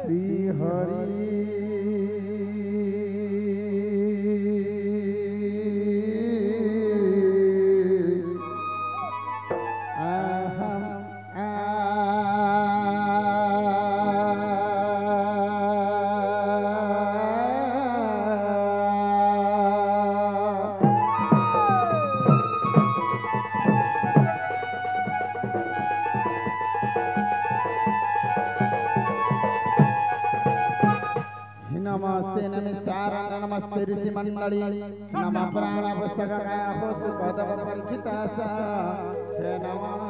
श्री हरि नमस्ते नमस्कार नमस्ते ऋषि मंडली नम पुराण पुस्तक हो सुखद परिचित हे नमः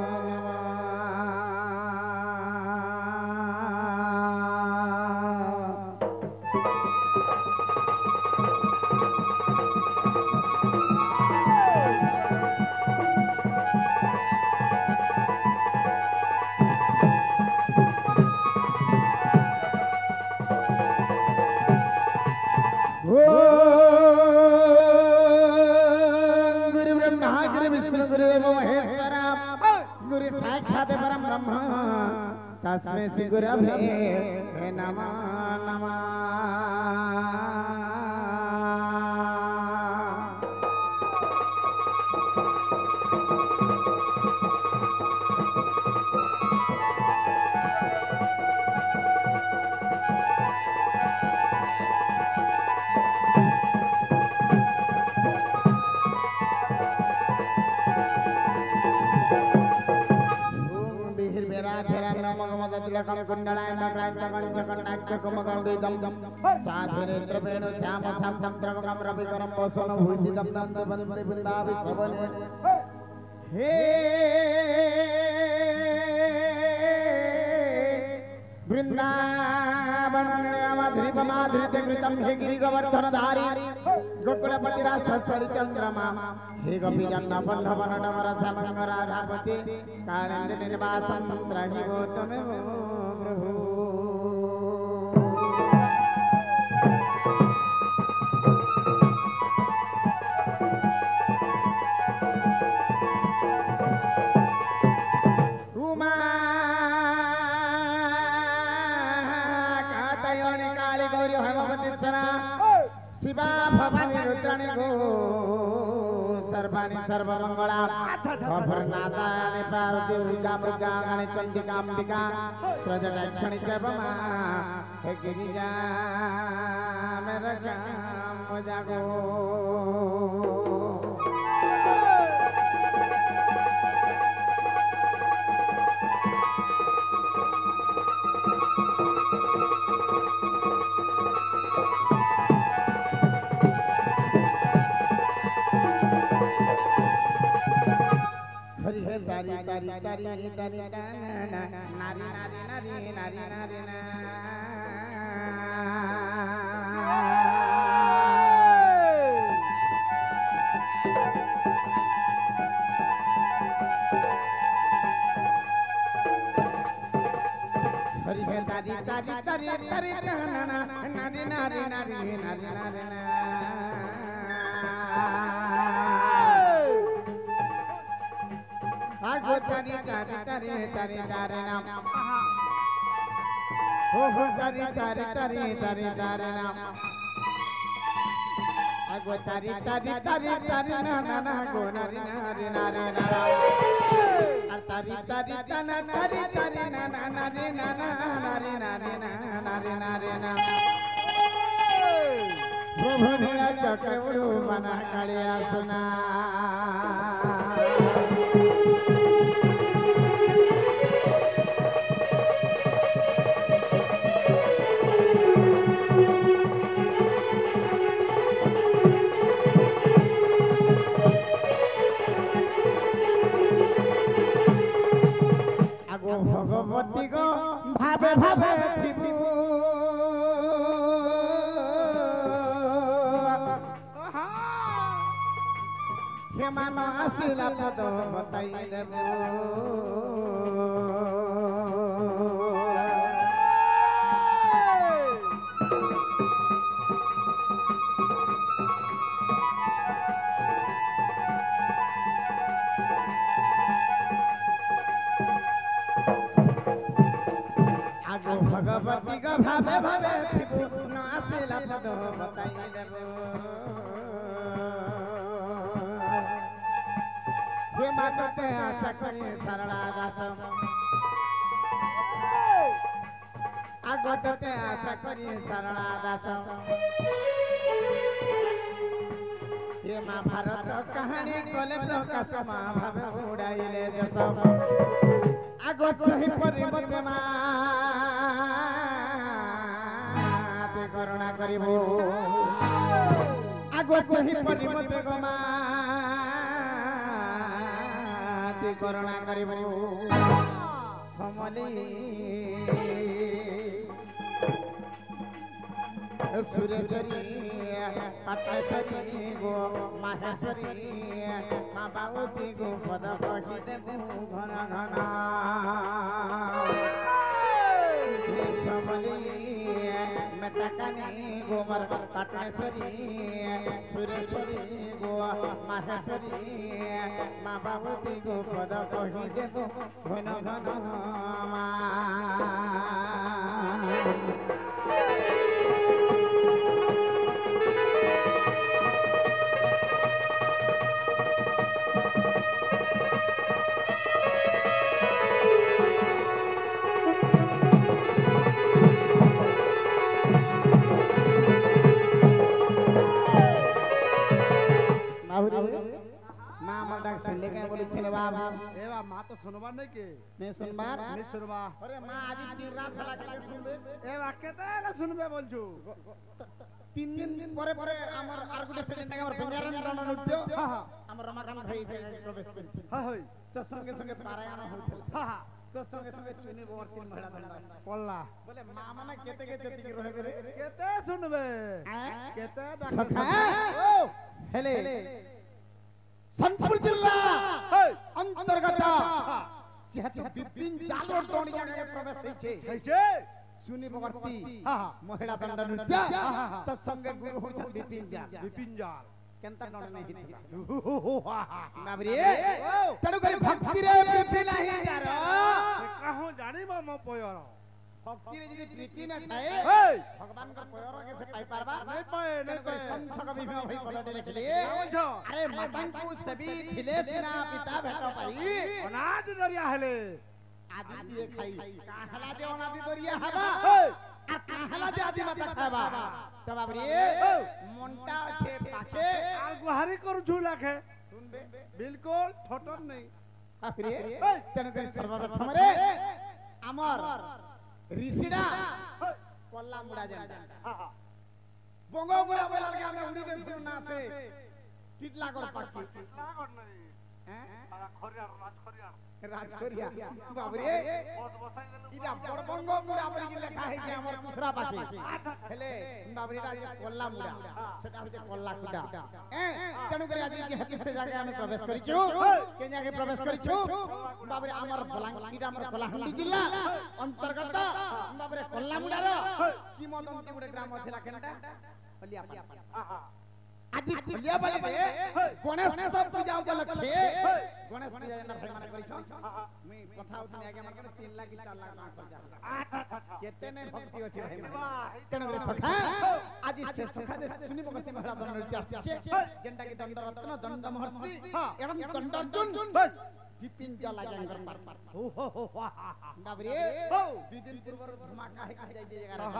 गुरु साक्षात् परम ब्रह्म तस्मै श्री गुरवे नमः नमः। तिलकम कुंडलाय मकरांतकं जगन्नाथ कुमगंडी दम दम साधनेत्र वेणु श्याम श्याम तंत्रकम रविकरम वसन भूषितम दंत बंदे बृंदावि सवने हे वृंदावन माधुरी माधुरी कृतम हे गिरि गोवर्धन धारी गोकुलपति रासस्थली चंद्रमा हे गोपी जन्ना वल्लभ नटवर समंग राधापति कालिंद निवासं त्रहिवो तमेव प्रभु। उमा कातयोनि काली गौरी हेमवतीश्वरा शिवा भवानी रुद्राणी गो सर्वाणी सर्वमंगला अभरनाथानि पार्वती दुर्गा मृगा गणि चंडिका अंबिका त्रजटाक्षणी च बमा हे गिरिजा मेरा काम जागो। तारी तारी तारी तारी ना नारी नारी नारी नारी नारी ना हरि है तारी तारी तारी तारी ना नारी नारी नारी नारी नारी ना आगो तारी तारी तारी तारी तारे नाम हो तारी तारी तारी तारी तारे नाम आगो तारी तारी तारी तारी ना ना ना गो नारी नारी नारी नारा तारी तारी ताना तारी तारी ना ना नारी ना ना नारी नारी ना नारी नारी ना प्रभु नीला चक्रवुरु मना कालिया सुना भगवती को भावे भावे थिबू हे मान आसिला पद बताई देबू भगवती का भावे भावे थिबु न आसिला पद बताई देबो हे माते आशा करी सरला दास आगते आशा करी सरला दास ये महाभारत कहानी कले प्रकाश महाभावे उड़ाइले देश आगो सही परिमते माते करुणा करिबो आगो सही परिमते गो माते करुणा करिबो समली सुरेश्वरी पाटेश्वरी गो माहेश्वरी माँ बाबूती गो पद कही देबू घन घन समली मेटकानी गोमर पाटेश्वरी सुरेश्वरी गो माहेश्वरी माँ बाबूती गो पद कही देबू घन घन संडे के बोली छले बाबा ए बा मां तो सुनबा नहीं के नहीं सुनबार नहीं सुनबा अरे मां आज दिन रात हला के सुनबे ए बा केते ला सुनबे बोलछु तीन दिन परे परे हमर आर गुटे सेकेंड हमर बंगारन रण नृत्य हमर रमाकांत भाई प्रवेश कर हां होय तो संगे संगे पारायण होथल हां तो संगे संगे चुनी बोर तीन महिला धन्यवाद बोलला बोले मां माने केते के जति के रहे रे केते सुनबे केते सखा ओ हेले सोनपुर जिला अंतर्गत जेहेतु विपिन जालो टोनिया के प्रवेश छै कैसे सुनी बगर्ती हां महिला दंड नृत्य त संगे गुरु हो छन विपिन जाल केनता नण नहीं हितला बाबरे तणु करी भक्ति रे प्रीति नहीं जार कहू जानी मम पयर भक्ति रे जदी प्रीति न थाए भगवान का पयर के से पाई पारबा नहीं पाए संत कवि में भाई पदटे लिखले अरे मदन को सभी थिले बिना पिता भेट पाई अनाज दरिया हले आदि दिए खाई काहला दे अनादि दरिया हबा आ काहला दे आदि माता खाबा त बाबरे मोंटा छे पाखे आर गुहारी करू छु लाखे सुनबे बिल्कुल ठोटन नहीं बाबरे तने कर सर्वप्रथम रे अमर ऋषिडा कोल्ला मुड़ा जान बंगो मुड़ा बोला के हमें उड़ी दे ना से टिटला कर पाकी लागत नहीं हैं सारा खरियार राजखरिया बाबरे इडा बड़ बंगो मुड़ा बोली के लेखा है कि हमर दूसरा पाकी हेले बाबरे राज कोल्ला मुड़ा सेटा होते कोल्ला कुटा तनु करे आज के हती से जाके हमें प्रवेश करी छु केन्या के प्रवेश करी छु बाबरे हमर बलांगीरा हमर कलाहंडी जिला अंतर्गत बाबरे कोल्ला मुड़ा रो की मदंती गुटे ग्राम थिला केनटा हलिया आदि हलिया बाले गणेश पूजा उपलक्षे गणेश पूजा ना भाई माने करी छ मैं कथा उठने आगे मन 3 लाख 4 लाख ना खर्चा केते में भक्ति अछि भाई तेन करे सखा आज से सखा दे सुनी भक्ति महिला दंड नृत्य आछे जेंटा के दंड रत्न दंड महर्षि एवं दंड अर्जुन विपिन जाला गंगर मार हो बाबरे 2 दिन पूर्व धमाका है जाई दे जगह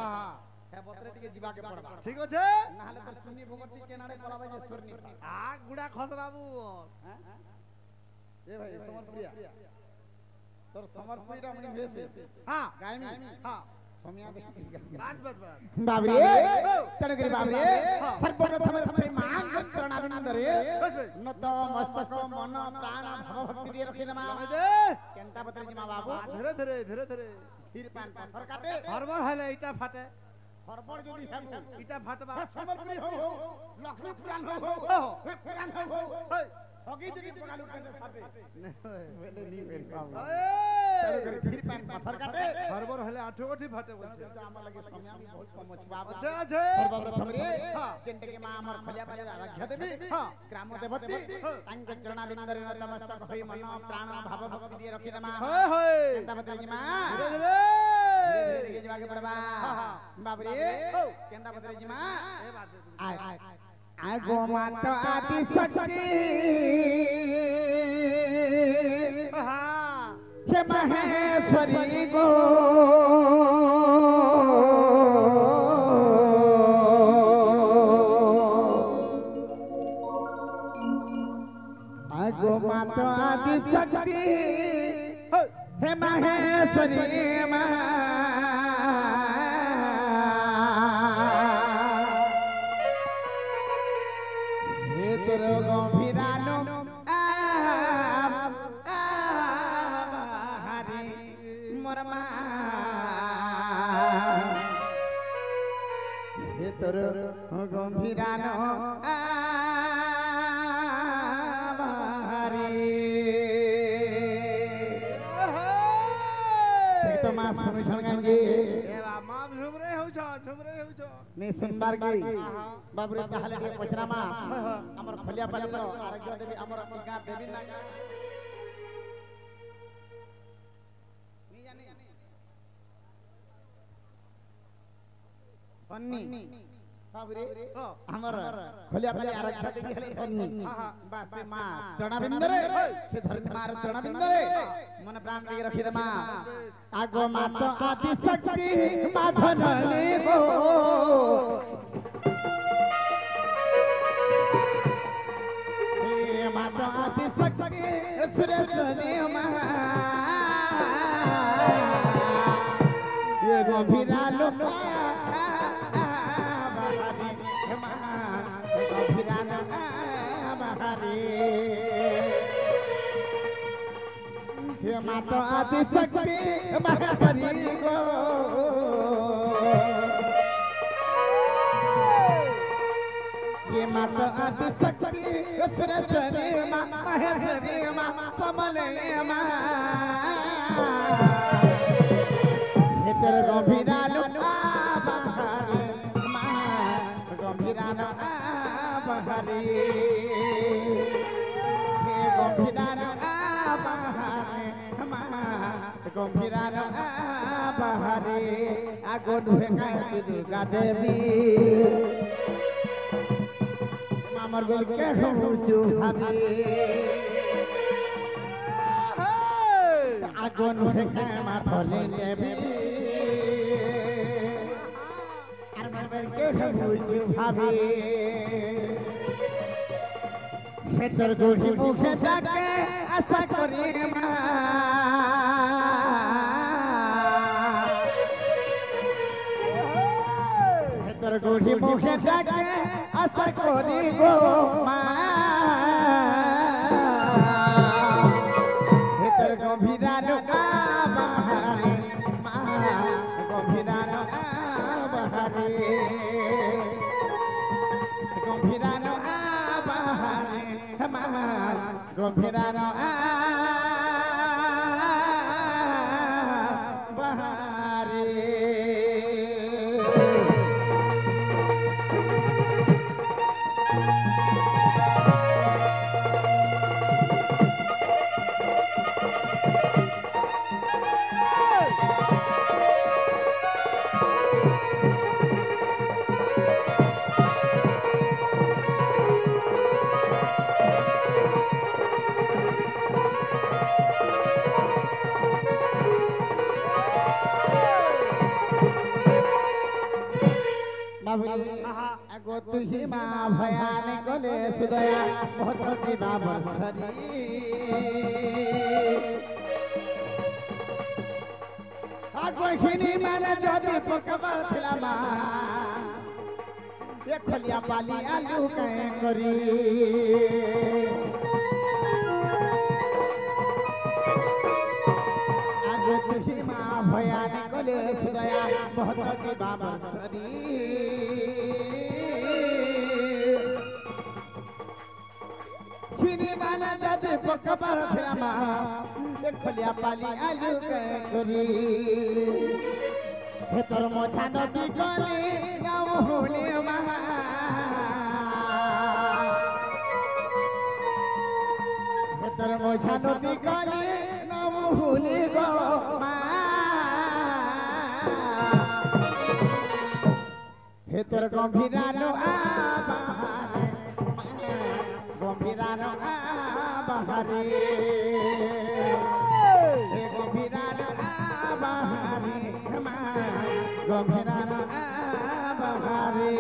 है बतरे टिके जीवा के पड़बा ठीक अछि नाले तो सुनी भगवती के नाडे पलाबाई जे सुरनी आ गुडा खसराबू ए भाई समरप्रिया तोर समरप्रिया मनी भेसे हां गायनी हां समिया देख बात बाबरे तनगरी बाबरे सर्वप्रथम से मांग चरणाविंद रे नत मस्तक मन प्राण भाव भक्ति दे रखि दमा केनता बतरे जी मां बाबू धीरे धीरे फिर पान पत्थर काटे हरबर हले इटा फाटे हरबर जदी हेबू इटा फाटबा समरप्रिय हो लक्ष्मी पुराण हो पुराण हो होगी जदी पकालू कंटे साथे वेले नी मेल पाऊ तड़ो करे फिर पान पत्थर काटे हरबर हले आठो गठी फाटे तो हमर लगे समय में बहुत कम अछि बाबा अच्छा सर्वप्रथम रे जेंटे के मां हमर खलिया बाले आराध्य देवी ग्राम देवती तांके चरणाविंद रे नतमस्तक होई मन प्राण भाव भक्ति दे रखि दमा होय केनता बतरे जी मां धीरे धीरे धीरे के जाके पड़बा बाबरे केंदा बदरे जिमा ए बात आय आगो मात आदि शक्ति हां हे महेश्वरी गो आगो मात आदि शक्ति हे महेश्वरी मा हे तेरो गंभीरानो हरि मोरमा हे तेरो गंभीरानो तो मां सुनु झंगांगे ए बा मां झुमरे हो छ मैं सुनबार गई बाबरे ताहले के पचरामा हमर खलिया पाली रो आरोग्य देवी हमर टीका देवी ना नी जानी पन्नी बाबरे हमर खलिया पाली आरोग्य देवी हले पन्नी बासे मां चरणा बिंदरे से धरती मार चरणा बिंदरे मन प्राण लगे रखी दे मां आगो मात आदि शक्ति माधननी गो हे मात आदि शक्ति सुरेश्वरी मां ये गंभीरा लोका बहारी मां गंभीरा लोका बहारी हे माता आदि शक्ति महेश्वरी गो हे माता आदि शक्ति सुरेश्वरी मां महेश्वरी मां समले मां हे तेरे गंभीरा लोका बहारी मां गंभीरा लोका बहारी हे गंभीरा लोका बहारी गंभीरा बहारे आगो ढुका दुर्गा देवी मामर बोल के खुचु भाभी आगो ढुका माथले देवी आर मामर के खुचु भाभी खेतर गोढ़ी मुखे डाके आशा करी मां खेतर गोढ़ी मुखे डाके आशा करी गो मां खेतर गंभीरा लोका बहारे मां गंभीरा लोका बहारे गंभीरा लोका बहारे हमार गंभीरा लोका बहारे आगो तुही मां भयान गले सुदया बहुत दिवा बरसरी आगो हिनी माने जदी पकबर थिला मां ये खलिया पाली आलू कहे करी आगो तुही मां भयान गले सुदया बहुत दिवा बरसरी हिनी माने जदी पकबर थिला मां ये खलिया पाली आलू कहे करी भीतर मोछा नदी गली गाँव होली महा भीतर मोछा नदी गली गाँव होली गो हे तोर गंभीरानो आबाहारे गंभीरानो आबाहारे हे गंभीरानो आबाहारे गंभीरानो आबाहारे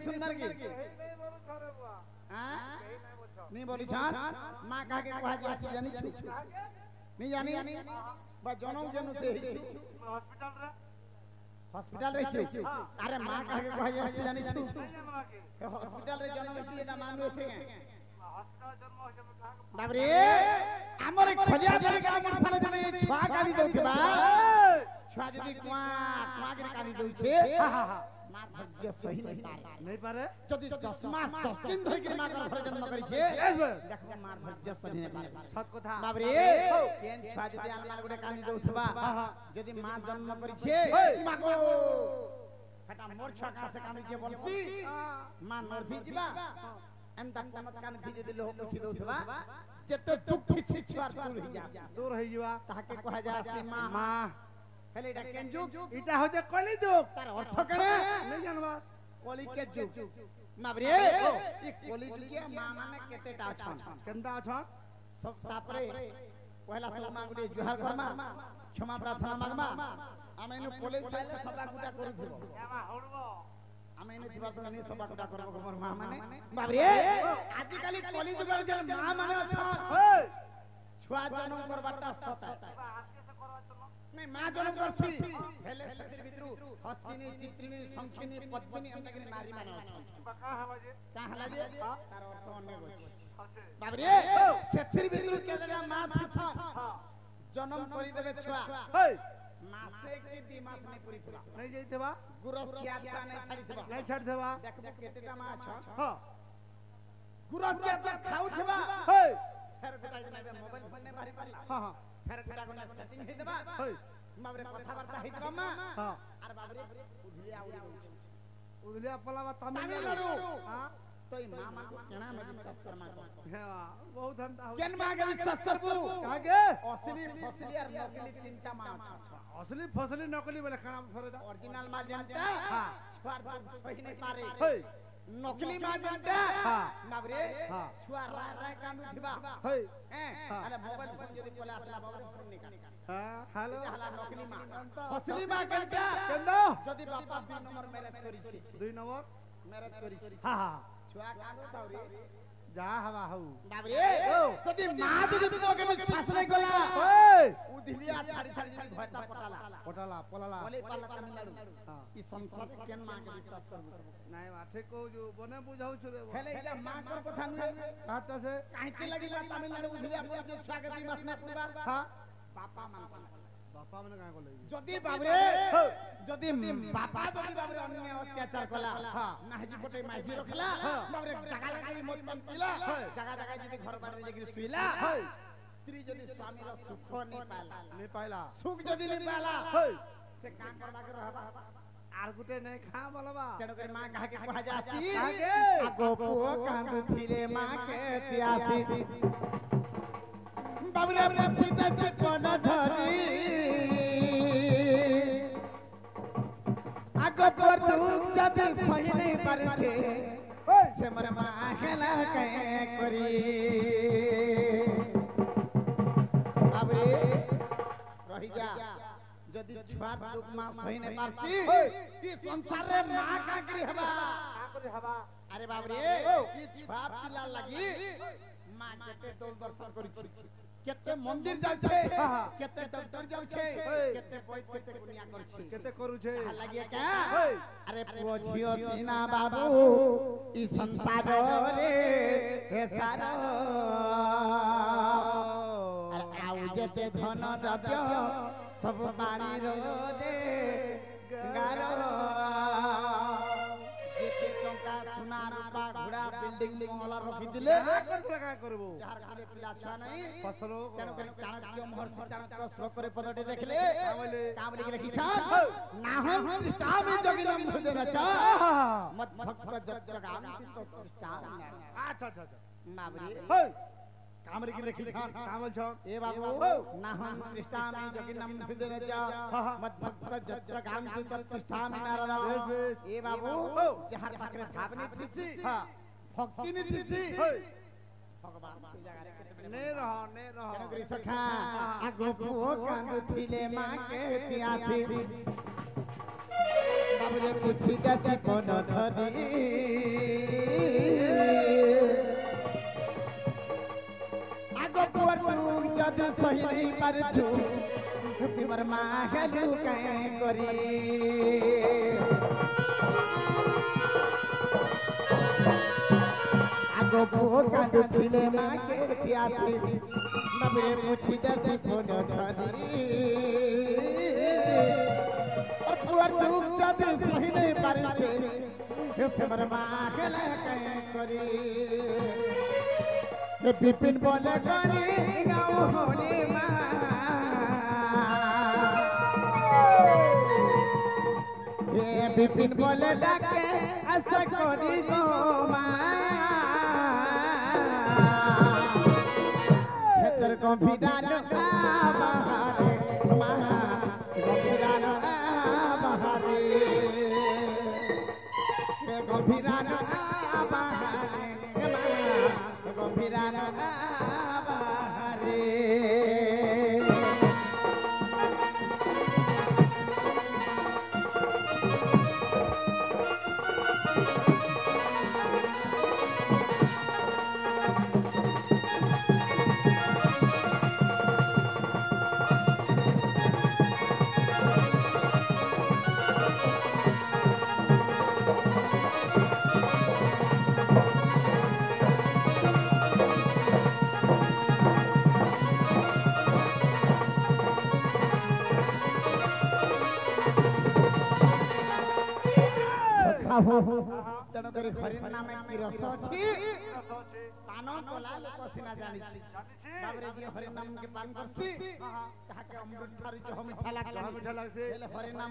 सुंदर की नहीं बोली छान मां कहा के कहा जासी जानी छु नहीं जानी बा जनम जनु से ही हॉस्पिटल रे छु अरे मां कहा के कहा जासी जानी छु हॉस्पिटल रे जनम छी एटा मानवे से बाबरे हमरे खलिया बड़ी का हमर थाने जने छुआ काली दउथिबा छुआ जदी कुआ के काली दउ छे मार भाग्य सही नहीं पारे जदी 10 मास 10 दिन धरि के मां कर घर जन्म करी छे देखो मार भाग्य सही नहीं पारे सत कथा बाप रे केन छुआ जदी आनमार गुडे कानी दउथबा जदी मां जन्म करी छे मां को फटा मोर छुआ का से कानी के बोलती मां नरभी जिबा एंता तमत कान धीरे धीरे हो पछी दउथबा जते दुख से छुआ दूर होई जिबा ताके कहा जा से मां हेले इटा केन जुग इटा हो जे कली जुग तार अर्थ केने नहीं जानबा कली के जुग माबरे ई कली जुग के मां माने केतेटा छन केनटा छन सब तापरे पहला सब मां गुडी जुहार करमा क्षमा प्रार्थना मागमा आमेनु पुलिस साइले सदा गुटा करिथिबो एमा होडबो आमेनु दिबा तो नहीं सदा गुटा करबो हमर मां माने बाबरे आजि काली कली जुगर जे मां माने छन छुआ जन्म करबाटा सता नहीं मां जन्म करसी हेले सतिर भितरु हस्तिनी चित्रिनी संखिनी पद्मिनी अंतगिनी नारी माने अछन का हला जे तार अर्थ अनेक अछि बाबरे सतिर भितरु केटा मां थछन जन्म करि देबे छुआ मासे के 2 मास नहीं पूरी थबा नहीं जइतबा गुरस किया छुआ नहीं छाड़ी देबा देखबो केतेटा मां अछन हां गुरस किया तो खाउ थबा फेर बेटा जने मोबाइल फोन ने मारी पाला हां हां फेर बेटा कोने सेटिंग हे देबा माबरे कथा वार्ता हे देबा मां हां अरे बाबरे उधलिया उड़ी उधलिया पलावा तमिलनाडु हां तो ई मां को केना में विश्वास करमा हां बहुत धंधा हो केन मां के विश्वास करबू कागे असली फसली और नकली तीनटा मां छ असली फसली नकली बोले खाना फरेदा ओरिजिनल मां जानता हां छुआर सही नहीं पारे नकली मां जानता हां बाबरे हां छुआ रा कांदू थिबा हे अरे मोबाइल फोन जदी कोला असला बाबरे फोन निकाल हां हेलो हला नकली मां असली मां जानता केनो जदी बापा 2 नंबर मैरिज करी छी 2 नंबर मैरिज करी छी हां हां छुआ कांदू तावरी जा हवा हउ बाबरे जदी मां जदी तो के विश्वास नहीं कोला उधिलिया छाड़ी छाड़ी जदी घरता पटाला पलाला बोले पाला तमिलनाडु हां ई संसार केन मां के विश्वास करबो नाही माठे को जो बने बुझाउ छरे हेले इला मां कर कथा नुए काटा से काहिते लगिला तमिलनाडु उधिलिया पूरा जो छुआ के 2 मास में परिवार हां बापा माने का कोले जदी बाबरे जदी बापा जदी बाबरे अन्य अत्याचार कला नाहजी पटे माइजी रखला बाबरे जगा लगा मत मन पिला जगा जगा जदी घर बारे जगी सुइला स्त्री जदी स्वामी रो सुख नहीं पाला सुख जदी नहीं पाला से का करबा के रहबा आर गुटे नहीं खा बोलबा तेनो कर मां कहा के कहा जासी आगो पुओ कांदु थिले मां के चियासी बाबरे पछी जदी कोन धरी आगो पर दुख जदी सही नहीं पारे छे से मर मां हेला के करी अबे रही जा जदी छुआर दुख मां सही नहीं पारसी ई संसार रे मां का करी हबा अरे बाप रे ई छुआ पिला लगी मां केते दौल दर्शन करी छी केते मंदिर जाय छे केते डॉक्टर जाय छे केते बोय केते कुनिया कर छी केते करू छे लागि का अरे पुओ छियो सीना बाबू ଇ ସଂସାରରେ ହେ ସାର ଆଉ ଯେତେ ଧନ ଦ୍ରବ୍ୟ ସବୁ ପାଣିର ଗାର ଯେତେ ଟଙ୍କା ସୁନା ରୂପା ଘୋଡ଼ା ବିଲ୍ଡିଂ ବଙ୍ଗଲା ରଖିଥିଲେ କା କରିବୁ ଯାହାର ଘରେ ପିଲା ଛୁଆ ନାହିଁ ଫସଲ ତେଣୁ କରି ଚାଣକ୍ୟ ମହର୍ଷି ଚାଣକ୍ୟ ଶ୍ଲୋକରେ ପଦଟି ଦେଖିଲେ କାମଲେ କାମଲିକି ଲେଖିଛନ୍ ନାହଂ ତିଷ୍ଠାମି ଯୋଗିନଂ ହୃଦୟଚ ମତ୍ ଭକ୍ତ ଯତ୍ର ଗାନ୍ତି ତତ୍ତିଷ୍ଠାମି আচ্ছা আচ্ছা আচ্ছা ମାବରି হেই କାମଲିକି ଲେଖିଛନ୍ কামল ছ ଏ ବାବୁ ନାହଂ ତିଷ୍ଠାମି ଯୋଗିନଂ ହୃଦୟଚ ମତ୍ ଭକ୍ତ ଯତ୍ର ଗାନ୍ତି ତତ୍ତିଷ୍ଠାମି ନାରଦ ଏ ବାବୁ ଯାହାର ପାଖରେ ଭାବନି ଥିସି ଭକ୍ତି ନି ଥିସି ଭଗବାନ ସେ ଜାଗାରେ କେତେ নে রহ নে রহ ତେଣୁକରି ସଖା ଆଗ ପୁଅ କାନ୍ଦୁଥିଲେ ମା କେଚି ଆସି ବାବୁରେ ପୁଛି ଯାସି ପନ ଧରି ଆଗ ପୁଅ ତୁ ଯଦି ସହି ନେଇ ପାରୁଛୁ ତୁମର ମା ହେଲୁ କାଇଁ କରି ଆଗ ପୁଅ କାନ୍ଦୁଥିଲେ ମା କେଚି ଆସି ବାବୁରେ ପୁଛି ଯାସି ପନ ଧରି পুয়ার দুঃখ যদি সহি নেই পারছে সেবার মা হেলে কাই করি বিপিন বলে গলি গাও হলি মা বিপিন বলে ডাকে আশা করি গো মা হেতর গম্ভীরান বাহারে মা গম্ভীরান বাহারে গম্ভীরান বাহারে মা গম্ভীরান বাহারে তেণু করে হরি নামে কি রস ଅଛି পান কলা লোক সিনা জানিছি বাবরে যে হরি নাম কে পান করছি তাহাকে অমৃত ঠারু জহ মিঠা লাগছে মিঠা লাগছে হেলে হরি নাম